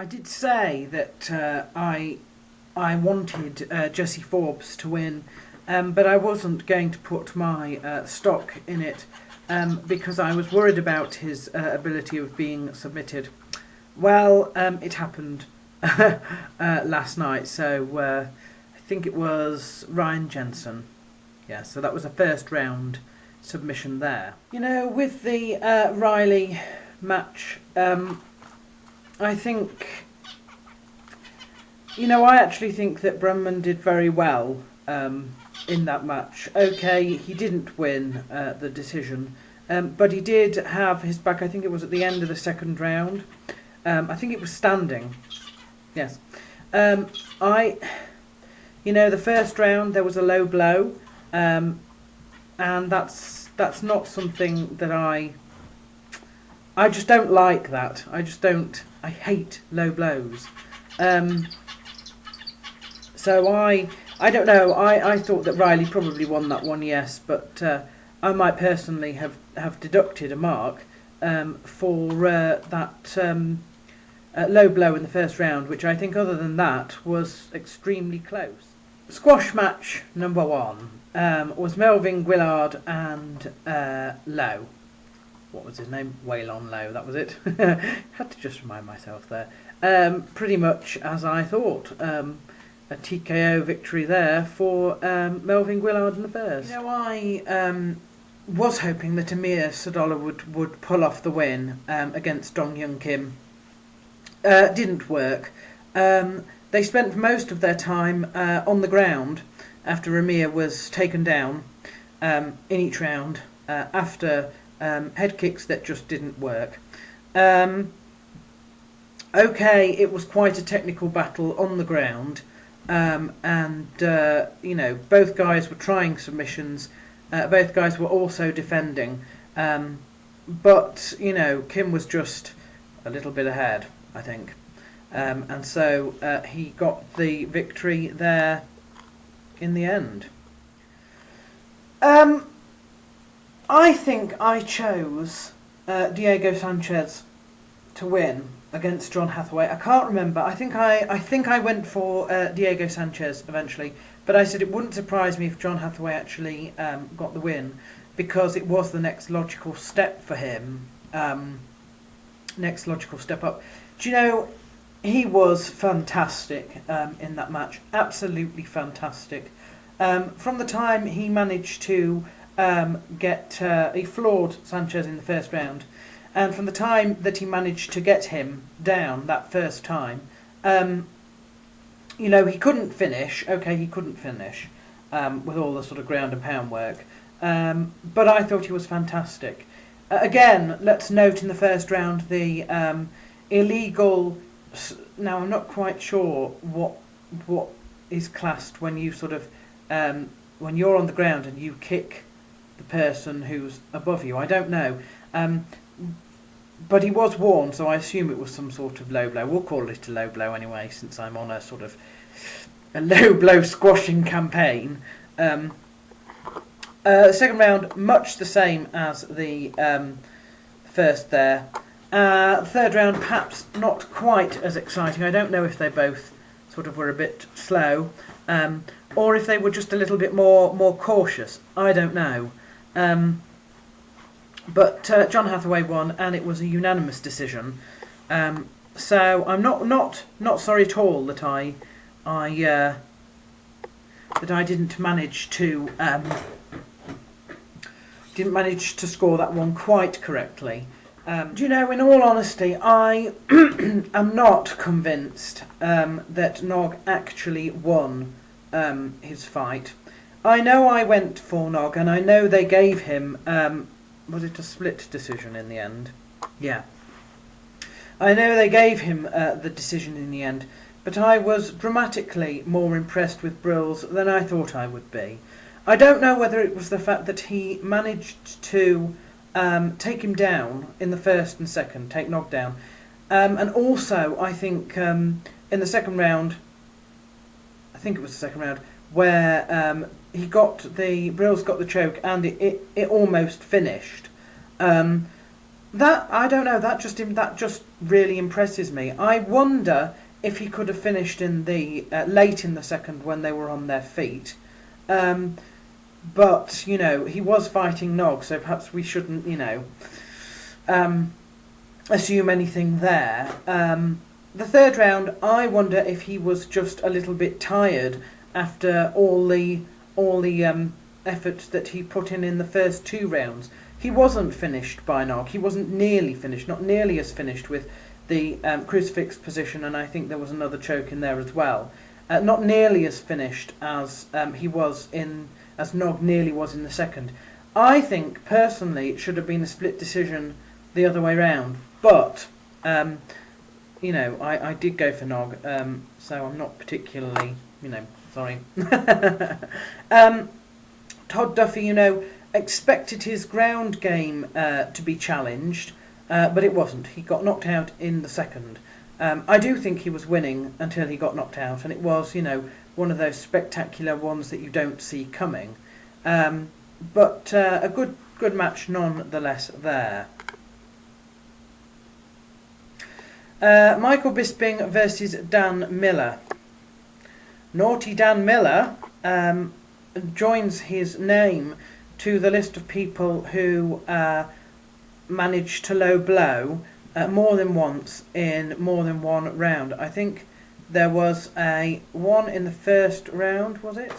I did say that I wanted Jesse Forbes to win, but I wasn't going to put my stock in it because I was worried about his ability of being submitted. Well, it happened last night, so I think it was Ryan Jensen. Yeah, so that was a first round submission there. You know, with the Riley match, I think, you know, I actually think that Brumman did very well in that match. Okay, he didn't win the decision, but he did have his back. I think it was at the end of the second round. I think it was standing. Yes. You know, the first round there was a low blow, and that's not something that I just don't like that. I hate low blows. So I don't know. I thought that Riley probably won that one, yes, but I might personally have deducted a mark for that low blow in the first round, which I think, other than that, was extremely close. Squash match number 1 was Melvin Guillard and Lowe. What was his name? Waylon Lowe, that was it. Had to just remind myself there. Pretty much as I thought. A TKO victory there for Melvin Guillard in the first. You know, I was hoping that Amir Sadollah would pull off the win against Dong Hyun Kim. Didn't work. They spent most of their time on the ground after Amir was taken down in each round after head kicks that just didn't work. Okay, it was quite a technical battle on the ground, and you know, both guys were trying submissions, both guys were also defending, but you know, Kim was just a little bit ahead, I think, and so he got the victory there in the end. I think I chose Diego Sanchez to win against John Hathaway. I can't remember. I think I went for Diego Sanchez eventually, but I said it wouldn't surprise me if John Hathaway actually got the win, because it was the next logical step for him. Next logical step up. Do you know, he was fantastic in that match. Absolutely fantastic. From the time he managed to he floored Sanchez in the first round, and from the time that he managed to get him down that first time, you know, he couldn't finish. Okay, he couldn't finish with all the sort of ground and pound work, but I thought he was fantastic. Again, let's note in the first round the illegal. Now, I'm not quite sure what is classed when you sort of when you're on the ground and you kick the person who's above you. I don't know. But he was warned, so I assume it was some sort of low blow. We'll call it a low blow anyway, since I'm on a sort of a low blow squashing campaign. Second round, much the same as the first there. Third round, perhaps not quite as exciting. I don't know if they both sort of were a bit slow, or if they were just a little bit more cautious. I don't know. But John Hathaway won, and it was a unanimous decision. So I'm not sorry at all that I didn't manage to score that one quite correctly. Do you know, in all honesty, I am not convinced that Nog actually won his fight. I know I went for Nog, and I know they gave him. Was it a split decision in the end? Yeah. I know they gave him the decision in the end, but I was dramatically more impressed with Brills than I thought I would be. I don't know whether it was the fact that he managed to take him down in the first and second, take Nog down, and also I think in the second round, I think it was the second round, where Brills got the choke and it almost finished. I don't know. That just really impresses me. I wonder if he could have finished in the late in the second when they were on their feet. But you know, he was fighting Nog, so perhaps we shouldn't, you know, assume anything there. The third round, I wonder if he was just a little bit tired after all the effort that he put in the first 2 rounds. He wasn't finished by Nog. He wasn't nearly finished, not nearly as finished with the crucifix position, and I think there was another choke in there as well. Not nearly as finished as he was as Nog nearly was in the second. I think personally it should have been a split decision the other way round, but you know, I did go for Nog, so I'm not particularly, you know, sorry. Todd Duffy, you know, expected his ground game to be challenged, but it wasn't. He got knocked out in the second. I do think he was winning until he got knocked out, and it was, you know, one of those spectacular ones that you don't see coming. But a good match nonetheless there. Michael Bisping versus Dan Miller. Naughty Dan Miller joins his name to the list of people who managed to low blow more than once in more than one round. I think there was one in the first round, was it?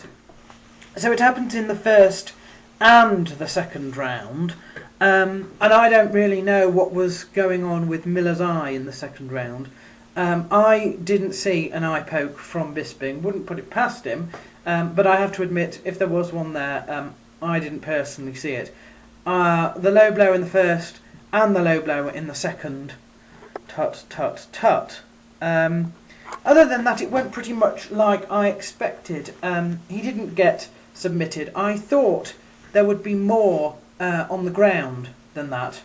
So it happened in the first and the second round, and I don't really know what was going on with Miller's eye in the second round. I didn't see an eye poke from Bisping, wouldn't put it past him, but I have to admit, if there was one there, I didn't personally see it. The low blow in the first and the low blow in the second, tut tut tut. Other than that, it went pretty much like I expected. He didn't get submitted. I thought there would be more on the ground than that.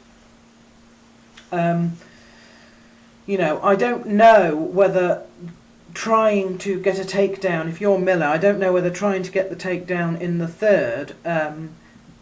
You know, I don't know whether trying to get a takedown, if you're Miller, I don't know whether trying to get the takedown in the third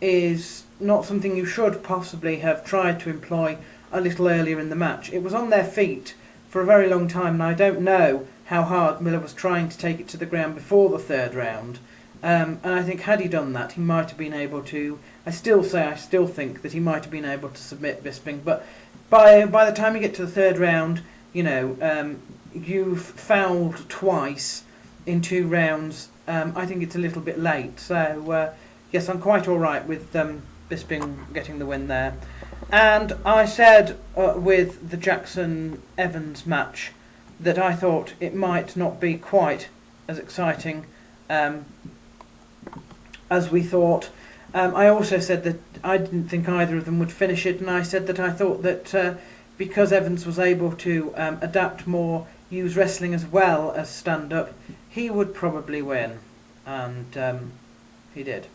is not something you should possibly have tried to employ a little earlier in the match. It was on their feet for a very long time, and I don't know how hard Miller was trying to take it to the ground before the third round. And I think had he done that, he might have been able to. I still think that he might have been able to submit Bisping, but by the time you get to the third round, you know, you've fouled twice in 2 rounds. I think it's a little bit late. So yes, I'm quite all right with Bisping getting the win there. And I said with the Jackson-Evans match that I thought it might not be quite as exciting as we thought. I also said that I didn't think either of them would finish it, and I said that I thought that because Evans was able to adapt more, use wrestling as well as stand-up, he would probably win, and he did.